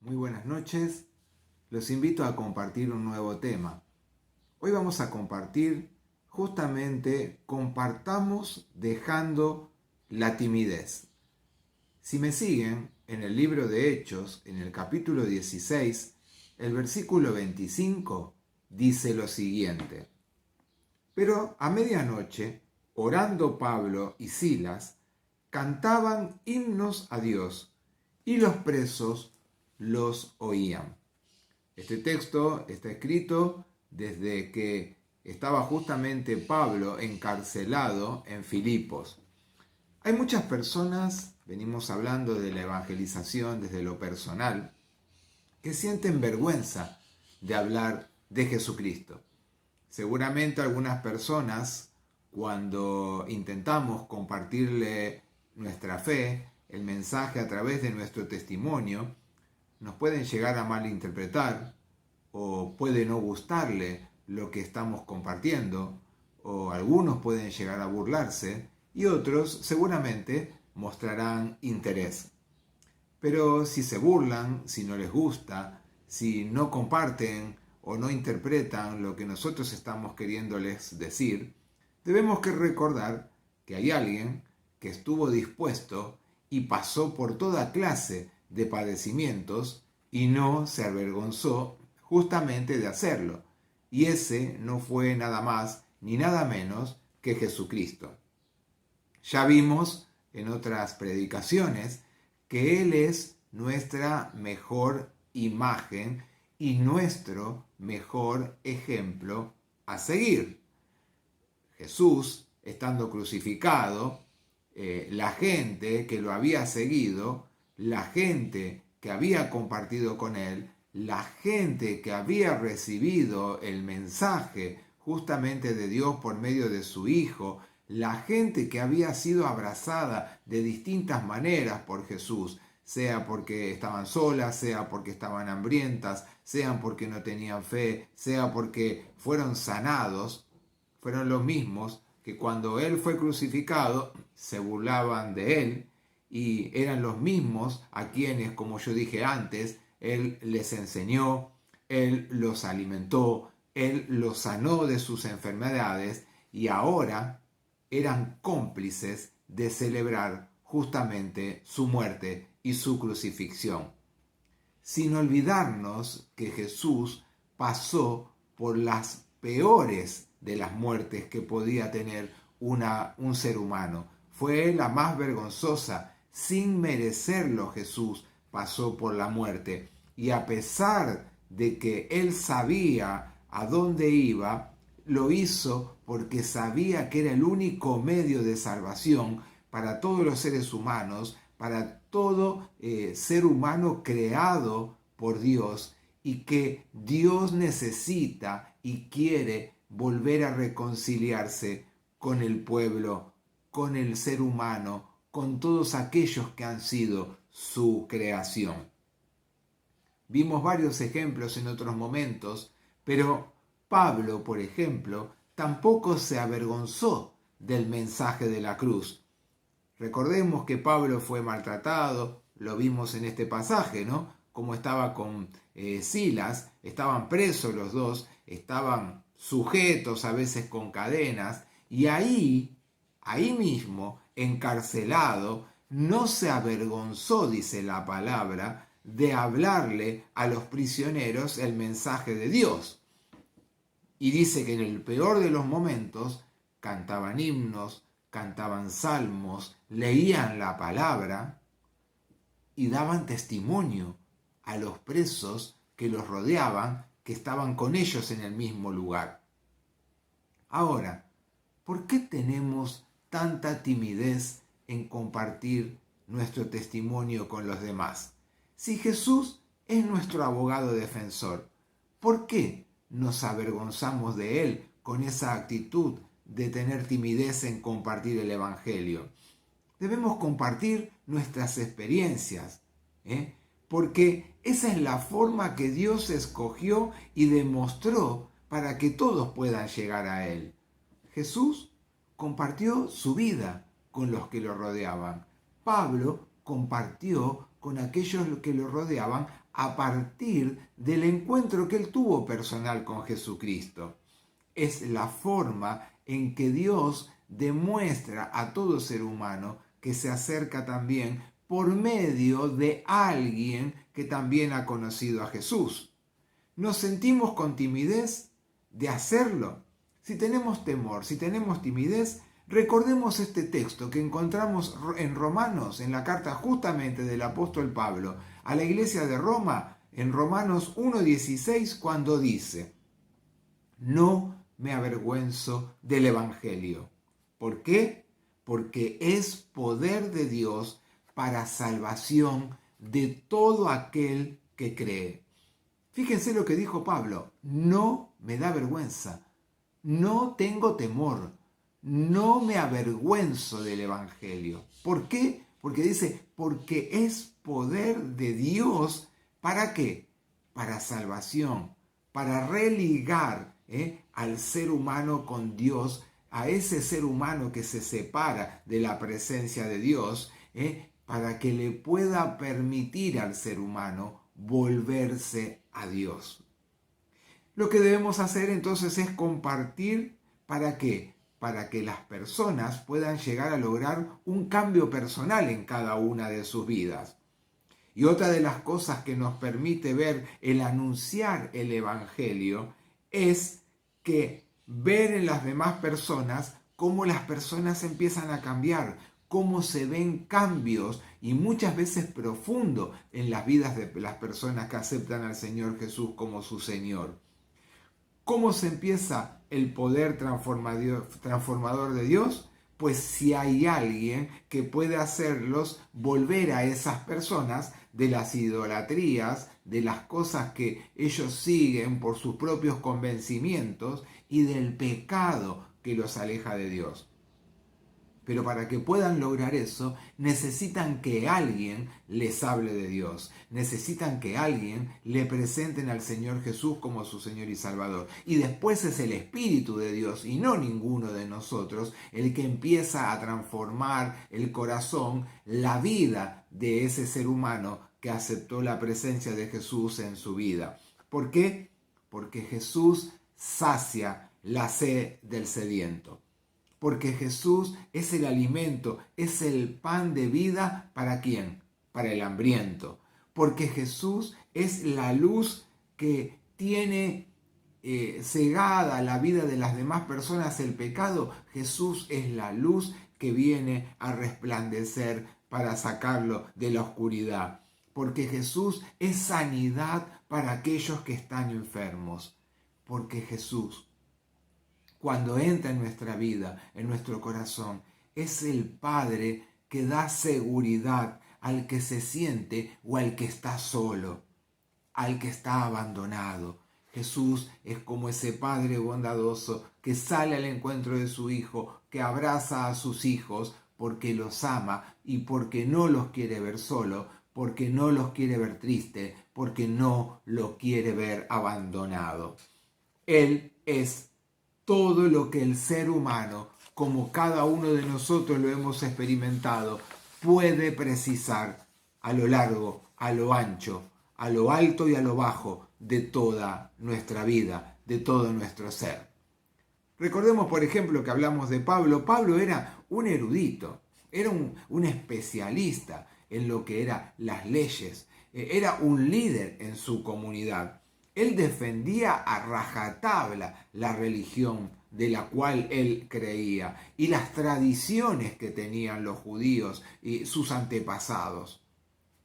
Muy buenas noches. Los invito a compartir un nuevo tema. Hoy vamos a compartir justamente compartamos dejando la timidez. Si me siguen, en el libro de Hechos, en el capítulo 16, el versículo 25, dice lo siguiente. Pero a medianoche, orando Pablo y Silas, cantaban himnos a Dios y los presos los oían. Este texto está escrito desde que estaba justamente Pablo encarcelado en Filipos. Hay muchas personas, venimos hablando de la evangelización desde lo personal, que sienten vergüenza de hablar de Jesucristo. Seguramente algunas personas, cuando intentamos compartirle nuestra fe, el mensaje a través de nuestro testimonio, nos pueden llegar a malinterpretar o puede no gustarle lo que estamos compartiendo, o algunos pueden llegar a burlarse y otros seguramente mostrarán interés. Pero si se burlan, si no les gusta, si no comparten o no interpretan lo que nosotros estamos queriéndoles decir, debemos que recordar que hay alguien que estuvo dispuesto y pasó por toda clase de padecimientos y no se avergonzó justamente de hacerlo. Y ese no fue nada más ni nada menos que Jesucristo. Ya vimos en otras predicaciones que Él es nuestra mejor imagen y nuestro mejor ejemplo a seguir. Jesús, estando crucificado, la gente que lo había seguido, la gente que había compartido con Él, la gente que había recibido el mensaje justamente de Dios por medio de su Hijo, la gente que había sido abrazada de distintas maneras por Jesús, sea porque estaban solas, sea porque estaban hambrientas, sea porque no tenían fe, sea porque fueron sanados, fueron los mismos que cuando Él fue crucificado se burlaban de Él y eran los mismos a quienes, como yo dije antes, Él les enseñó, Él los alimentó, Él los sanó de sus enfermedades y ahora eran cómplices de celebrar justamente su muerte y su crucifixión. Sin olvidarnos que Jesús pasó por las peores de las muertes que podía tener un ser humano. Fue la más vergonzosa. Sin merecerlo, Jesús pasó por la muerte. Y a pesar de que él sabía a dónde iba, lo hizo porque sabía que era el único medio de salvación para todos los seres humanos, para todo ser humano creado por Dios, y que Dios necesita y quiere volver a reconciliarse con el pueblo, con el ser humano, con todos aquellos que han sido su creación. Vimos varios ejemplos en otros momentos, pero Pablo, por ejemplo, tampoco se avergonzó del mensaje de la cruz. Recordemos que Pablo fue maltratado, lo vimos en este pasaje, ¿no? Como estaba con Silas, estaban presos los dos, estaban sujetos a veces con cadenas, y ahí mismo, encarcelado, no se avergonzó, dice la palabra, de hablarle a los prisioneros el mensaje de Dios. Y dice que en el peor de los momentos cantaban himnos, cantaban salmos, leían la palabra y daban testimonio a los presos que los rodeaban, que estaban con ellos en el mismo lugar. Ahora, ¿por qué tenemos tanta timidez en compartir nuestro testimonio con los demás? Si Jesús es nuestro abogado defensor, ¿por qué nos avergonzamos de Él con esa actitud de tener timidez en compartir el Evangelio? Debemos compartir nuestras experiencias, porque esa es la forma que Dios escogió y demostró para que todos puedan llegar a Él. Jesús compartió su vida con los que lo rodeaban. Pablo compartió con aquellos que lo rodeaban a partir del encuentro que él tuvo personal con Jesucristo. Es la forma en que Dios demuestra a todo ser humano que se acerca también por medio de alguien que también ha conocido a Jesús. ¿Nos sentimos con timidez de hacerlo? Si tenemos temor, si tenemos timidez, recordemos este texto que encontramos en Romanos, en la carta justamente del apóstol Pablo a la iglesia de Roma, en Romanos 1:16, cuando dice: no me avergüenzo del Evangelio. ¿Por qué? Porque es poder de Dios para salvación de todo aquel que cree. Fíjense lo que dijo Pablo: no me da vergüenza, no tengo temor, no me avergüenzo del Evangelio. ¿Por qué? Porque dice, porque es poder de Dios, ¿para qué? Para salvación, para religar al ser humano con Dios, a ese ser humano que se separa de la presencia de Dios, para que le pueda permitir al ser humano volverse a Dios. Lo que debemos hacer entonces es compartir. ¿Para qué? Para que las personas puedan llegar a lograr un cambio personal en cada una de sus vidas. Y otra de las cosas que nos permite ver el anunciar el Evangelio es que ver en las demás personas cómo las personas empiezan a cambiar, cómo se ven cambios y muchas veces profundos en las vidas de las personas que aceptan al Señor Jesús como su Señor. ¿Cómo se empieza el poder transformador de Dios? Pues si hay alguien que puede hacerlos volver a esas personas de las idolatrías, de las cosas que ellos siguen por sus propios convencimientos y del pecado que los aleja de Dios. Pero para que puedan lograr eso, necesitan que alguien les hable de Dios. Necesitan que alguien le presenten al Señor Jesús como su Señor y Salvador. Y después es el Espíritu de Dios, y no ninguno de nosotros, el que empieza a transformar el corazón, la vida de ese ser humano que aceptó la presencia de Jesús en su vida. ¿Por qué? Porque Jesús sacia la sed del sediento. Porque Jesús es el alimento, es el pan de vida. ¿Para quién? Para el hambriento. Porque Jesús es la luz que tiene cegada la vida de las demás personas el pecado. Jesús es la luz que viene a resplandecer para sacarlo de la oscuridad. Porque Jesús es sanidad para aquellos que están enfermos. Porque Jesús, cuando entra en nuestra vida, en nuestro corazón, es el Padre que da seguridad al que se siente o al que está solo, al que está abandonado. Jesús es como ese Padre bondadoso que sale al encuentro de su Hijo, que abraza a sus hijos porque los ama y porque no los quiere ver solo, porque no los quiere ver triste, porque no los quiere ver abandonado. Él es todo lo que el ser humano, como cada uno de nosotros lo hemos experimentado, puede precisar a lo largo, a lo ancho, a lo alto y a lo bajo de toda nuestra vida, de todo nuestro ser. Recordemos, por ejemplo, que hablamos de Pablo. Pablo era un erudito, era un especialista en lo que eran las leyes, era un líder en su comunidad. Él defendía a rajatabla la religión de la cual él creía y las tradiciones que tenían los judíos y sus antepasados.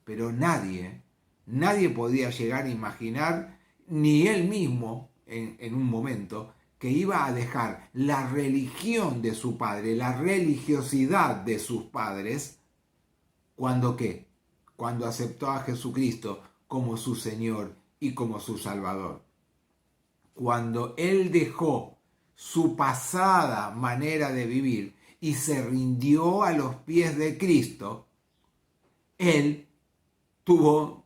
Pero nadie podía llegar a imaginar, ni él mismo en un momento, que iba a dejar la religión de su padre, la religiosidad de sus padres, ¿cuándo qué? Cuando aceptó a Jesucristo como su Señor y como su Salvador. Cuando él dejó su pasada manera de vivir y se rindió a los pies de Cristo, él tuvo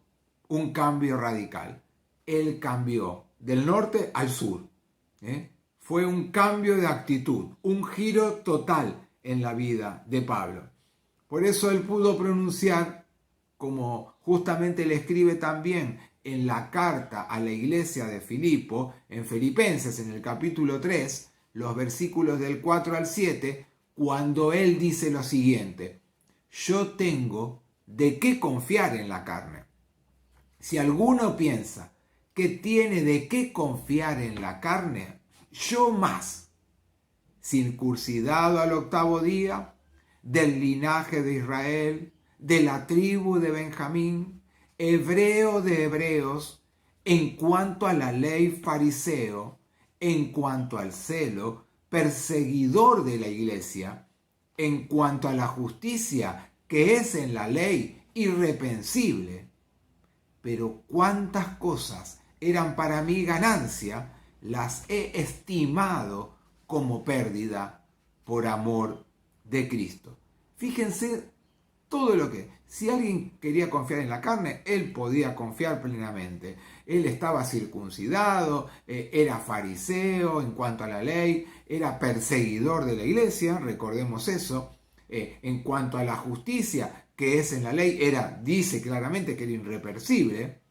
un cambio radical. Él cambió del norte al sur. Fue un cambio de actitud, un giro total en la vida de Pablo. Por eso él pudo pronunciar como justamente le escribe también en la carta a la iglesia de Filipo, en Filipenses, en el capítulo 3, los versículos del 4 al 7, cuando él dice lo siguiente: yo tengo de qué confiar en la carne. Si alguno piensa que tiene de qué confiar en la carne, yo más, circuncidado al 8º día, del linaje de Israel, de la tribu de Benjamín, hebreo de hebreos, en cuanto a la ley fariseo, en cuanto al celo, perseguidor de la iglesia, en cuanto a la justicia que es en la ley, irreprensible. Pero cuántas cosas eran para mí ganancia, las he estimado como pérdida por amor de Cristo. Fíjense todo lo que, si alguien quería confiar en la carne, él podía confiar plenamente. Él estaba circuncidado, era fariseo en cuanto a la ley, era perseguidor de la iglesia, recordemos eso. En cuanto a la justicia que es en la ley, dice claramente que era irreversible,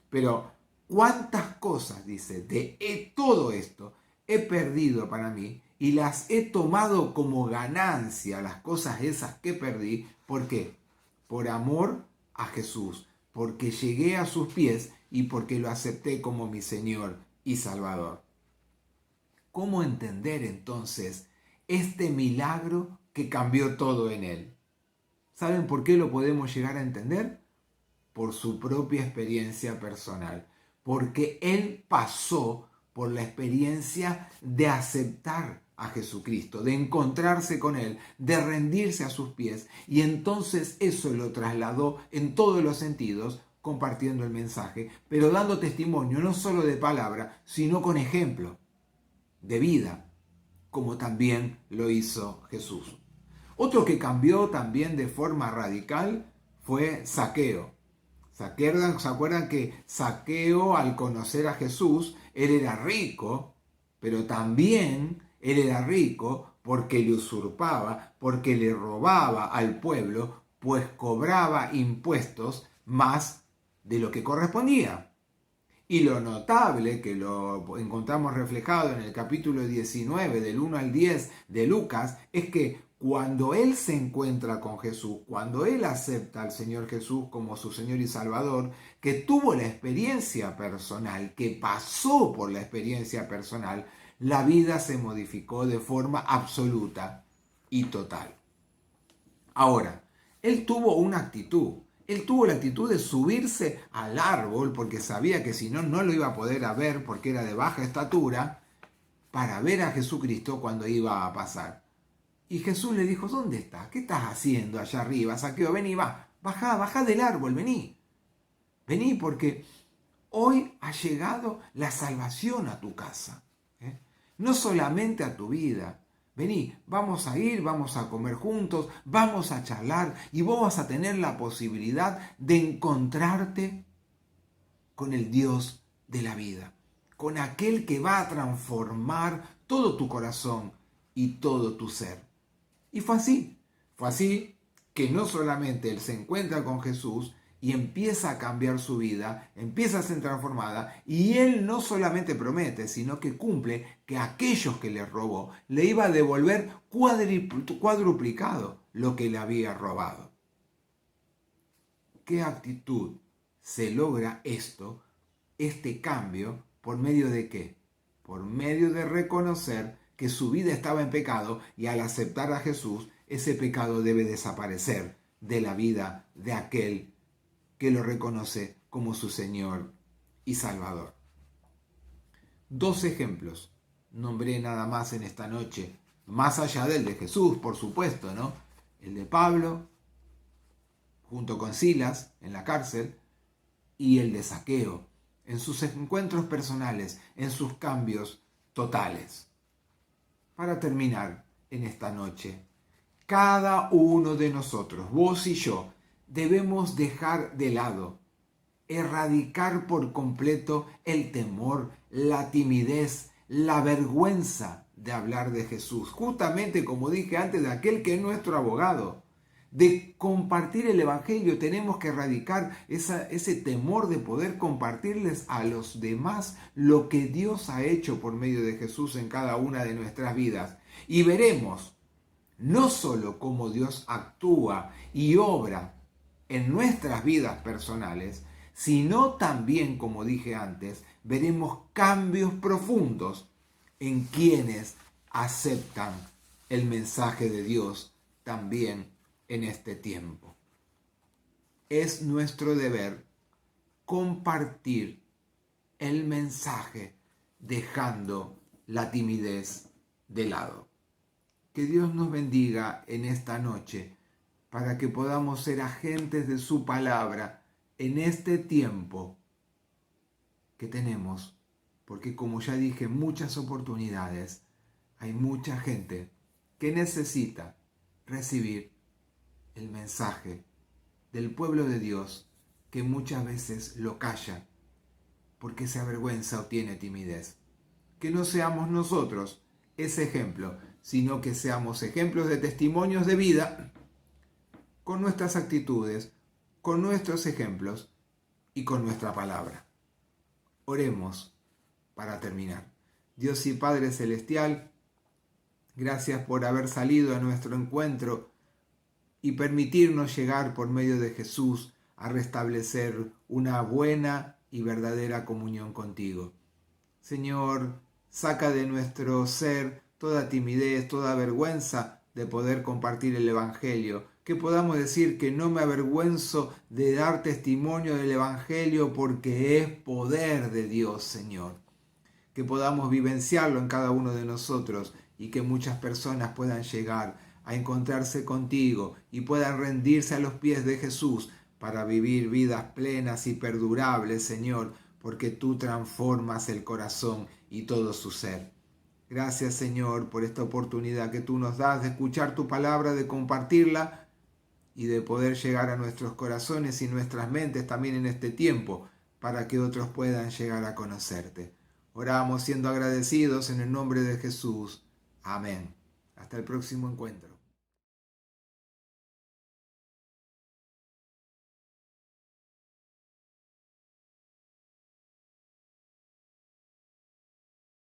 pero cuántas cosas, dice, de todo esto he perdido para mí y las he tomado como ganancia, las cosas esas que perdí. ¿Por qué? Por amor a Jesús, porque llegué a sus pies y porque lo acepté como mi Señor y Salvador. ¿Cómo entender entonces este milagro que cambió todo en él? ¿Saben por qué lo podemos llegar a entender? Por su propia experiencia personal, porque él pasó por la experiencia de aceptar a Jesucristo, de encontrarse con él, de rendirse a sus pies, y entonces eso lo trasladó en todos los sentidos, compartiendo el mensaje, pero dando testimonio no solo de palabra, sino con ejemplo de vida, como también lo hizo Jesús. Otro que cambió también de forma radical fue Zaqueo. ¿Se acuerdan que Zaqueo, al conocer a Jesús, él era rico, pero también él era rico porque le usurpaba, porque le robaba al pueblo, pues cobraba impuestos más de lo que correspondía? Y lo notable, que lo encontramos reflejado en el capítulo 19, del 1 al 10 de Lucas, es que cuando él se encuentra con Jesús, cuando él acepta al Señor Jesús como su Señor y Salvador, que tuvo la experiencia personal, que pasó por la experiencia personal, la vida se modificó de forma absoluta y total. Ahora, él tuvo una actitud. Él tuvo la actitud de subirse al árbol porque sabía que si no, no lo iba a poder ver porque era de baja estatura, para ver a Jesucristo cuando iba a pasar. Y Jesús le dijo: ¿dónde estás? ¿Qué estás haciendo allá arriba? Zaqueo, vení, baja del árbol, vení. Vení porque hoy ha llegado la salvación a tu casa. No solamente a tu vida. Vení, vamos a ir, vamos a comer juntos, vamos a charlar y vos vas a tener la posibilidad de encontrarte con el Dios de la vida, con aquel que va a transformar todo tu corazón y todo tu ser. Y fue así que no solamente él se encuentra con Jesús y empieza a cambiar su vida, empieza a ser transformada, y él no solamente promete, sino que cumple que a aquellos que le robó le iba a devolver cuadruplicado lo que le había robado. ¿Qué actitud se logra este cambio, por medio de qué? Por medio de reconocer que su vida estaba en pecado, y al aceptar a Jesús, ese pecado debe desaparecer de la vida de aquel que lo reconoce como su Señor y Salvador. 2 ejemplos nombré nada más en esta noche, más allá del de Jesús, por supuesto, ¿no? El de Pablo, junto con Silas, en la cárcel, y el de Zaqueo, en sus encuentros personales, en sus cambios totales. Para terminar en esta noche, cada uno de nosotros, vos y yo, debemos dejar de lado, erradicar por completo el temor, la timidez, la vergüenza de hablar de Jesús. Justamente como dije antes, de aquel que es nuestro abogado. de compartir el Evangelio. Tenemos que erradicar ese temor de poder compartirles a los demás lo que Dios ha hecho por medio de Jesús en cada una de nuestras vidas. Y veremos no solo cómo Dios actúa y obra en nuestras vidas personales, sino también, como dije antes, veremos cambios profundos en quienes aceptan el mensaje de Dios también en este tiempo. Es nuestro deber compartir el mensaje dejando la timidez de lado. Que Dios nos bendiga en esta noche para que podamos ser agentes de su palabra en este tiempo que tenemos, porque como ya dije, muchas oportunidades, hay mucha gente que necesita recibir el mensaje del pueblo de Dios, que muchas veces lo calla porque se avergüenza o tiene timidez. Que no seamos nosotros ese ejemplo, sino que seamos ejemplos de testimonios de vida con nuestras actitudes, con nuestros ejemplos y con nuestra palabra. Oremos para terminar. Dios y Padre Celestial, gracias por haber salido a nuestro encuentro y permitirnos llegar por medio de Jesús a restablecer una buena y verdadera comunión contigo. Señor, saca de nuestro ser toda timidez, toda vergüenza de poder compartir el Evangelio. Que podamos decir que no me avergüenzo de dar testimonio del Evangelio porque es poder de Dios, Señor. Que podamos vivenciarlo en cada uno de nosotros y que muchas personas puedan llegar a encontrarse contigo y puedan rendirse a los pies de Jesús para vivir vidas plenas y perdurables, Señor, porque tú transformas el corazón y todo su ser. Gracias, Señor, por esta oportunidad que tú nos das de escuchar tu palabra, de compartirla y de poder llegar a nuestros corazones y nuestras mentes también en este tiempo para que otros puedan llegar a conocerte. Oramos siendo agradecidos en el nombre de Jesús. Amén. Hasta el próximo encuentro.